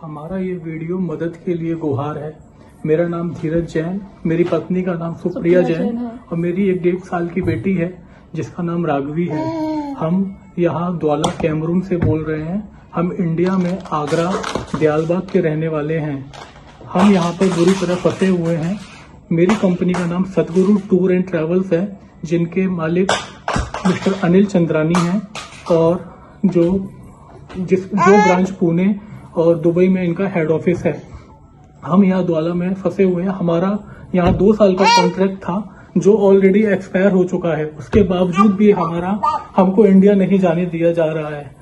हमारा ये वीडियो मदद के लिए गुहार है। मेरा नाम धीरज जैन, मेरी पत्नी का नाम सुप्रिया जैन और मेरी एक 1.5 साल की बेटी है जिसका नाम राघवी है। हम यहाँ द्वाला कैमरून से बोल रहे हैं। हम इंडिया में आगरा दयालबाग के रहने वाले हैं। हम यहाँ पर बुरी तरह फंसे हुए हैं। मेरी कंपनी का नाम सतगुरु टूर एंड ट्रैवल्स है, जिनके मालिक मिस्टर अनिल चंद्रानी हैं और जो ब्रांच पुणे और दुबई में इनका हेड ऑफिस है। हम यहाँ द्वाला में फंसे हुए हैं। हमारा यहाँ 2 साल का कॉन्ट्रैक्ट था जो ऑलरेडी एक्सपायर हो चुका है। उसके बावजूद भी हमको इंडिया नहीं जाने दिया जा रहा है।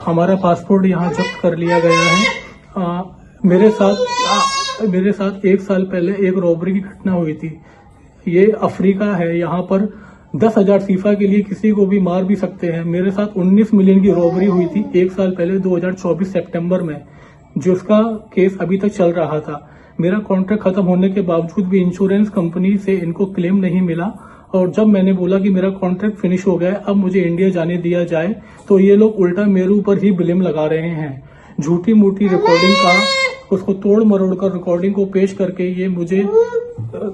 हमारा पासपोर्ट यहाँ जब्त कर लिया गया है। मेरे साथ 1 साल पहले एक रॉबरी की घटना हुई थी। ये अफ्रीका है, यहाँ पर 10,000 सीफा के लिए किसी को भी मार भी सकते हैं। मेरे साथ 19 मिलियन की रॉबरी हुई थी 1 साल पहले 2024 सितंबर में, जिसका केस अभी तक चल रहा था। मेरा कॉन्ट्रैक्ट खत्म होने के बावजूद भी इंश्योरेंस कंपनी से इनको क्लेम नहीं मिला और जब मैंने बोला कि मेरा कॉन्ट्रैक्ट फिनिश हो गया है, अब मुझे इंडिया जाने दिया जाए, तो ये लोग उल्टा मेरे ऊपर ही ब्लेम लगा रहे हैं। झूठी मूठी रिकॉर्डिंग का उसको तोड़ मरोड़ कर रिकॉर्डिंग को पेश करके ये मुझे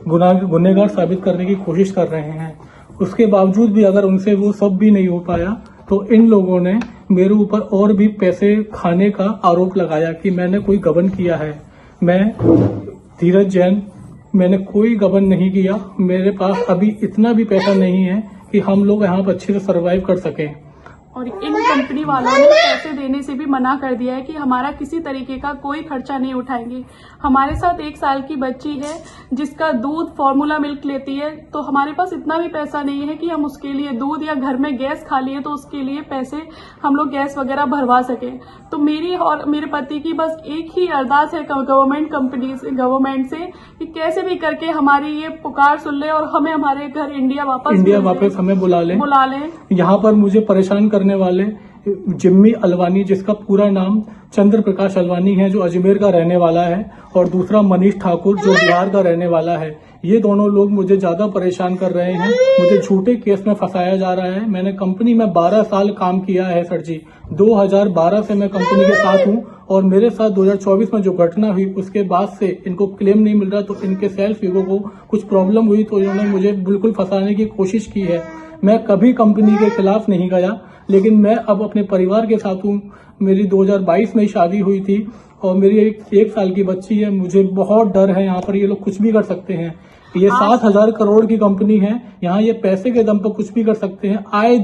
गुनहगार साबित करने की कोशिश कर रहे हैं। उसके बावजूद भी अगर उनसे वो सब भी नहीं हो पाया तो इन लोगों ने मेरे ऊपर और भी पैसे खाने का आरोप लगाया कि मैंने कोई गबन किया है। मैं धीरज जैन, मैंने कोई गबन नहीं किया। मेरे पास अभी इतना भी पैसा नहीं है कि हम लोग यहाँ पर अच्छे से सर्वाइव कर सकें। और इन कंपनी वालों ने पैसे देने से भी मना कर दिया है कि हमारा किसी तरीके का कोई खर्चा नहीं उठाएंगे। हमारे साथ 1 साल की बच्ची है जिसका दूध फॉर्मूला मिल्क लेती है, तो हमारे पास इतना भी पैसा नहीं है कि हम उसके लिए दूध, या घर में गैस खाली है तो उसके लिए पैसे हम लोग गैस वगैरह भरवा सकें। तो मेरी और मेरे पति की बस एक ही अरदास है गवर्नमेंट से कि कैसे भी करके हमारी ये पुकार सुन ले और हमें हमारे घर इंडिया वापस हमें बुला लें। यहाँ पर मुझे परेशान करने वाले जिम्मी अलवानी, जिसका पूरा नाम चंद्र प्रकाश अलवानी है, जो अजमेर का रहने वाला है, और दूसरा मनीष ठाकुर जो बिहार का रहने वाला है। ये दोनों लोग मुझे ज्यादा परेशान कर रहे हैं। मुझे झूठे केस में फंसाया जा रहा है। मैंने कंपनी में 12 साल काम किया है सर जी। 2012 से मैं कंपनी के साथ हूँ और मेरे साथ 2024 में जो घटना हुई उसके बाद से इनको क्लेम नहीं मिल रहा, तो इनके सेल्फ ईगो को कुछ प्रॉब्लम हुई तो इन्होंने मुझे बिल्कुल फंसाने की कोशिश की है। मैं कभी कंपनी के खिलाफ नहीं गया, लेकिन मैं अब अपने परिवार के साथ हूँ। मेरी 2022 में शादी हुई थी और मेरी एक साल की बच्ची है। मुझे बहुत डर है। यहाँ पर ये लोग कुछ भी कर सकते हैं। ये 7,000 करोड़ की कंपनी है। यहाँ ये पैसे के दम पर कुछ भी कर सकते हैं। आए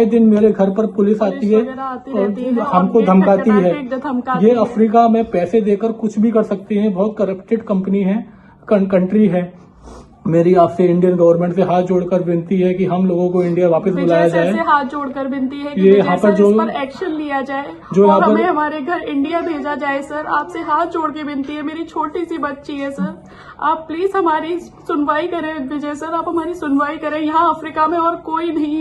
दिन मेरे घर पर पुलिस आती है और हमको धमकाती है। ये अफ्रीका में पैसे देकर कुछ भी कर सकते हैं। बहुत करप्टेड कंपनी है, कंट्री है। मेरी आपसे इंडियन गवर्नमेंट से हाथ जोड़कर विनती है कि हम लोगों को इंडिया वापस बुलाया जाए। हाथ जोड़कर विनती है कि ये यहाँ पर जो एक्शन लिया जाए जो और हमें हमारे घर इंडिया भेजा जाए। सर, आपसे हाथ जोड़ के विनती है। मेरी छोटी सी बच्ची है सर, आप प्लीज हमारी सुनवाई करें। विजय सर, आप हमारी सुनवाई करें। यहाँ अफ्रीका में और कोई नहीं है।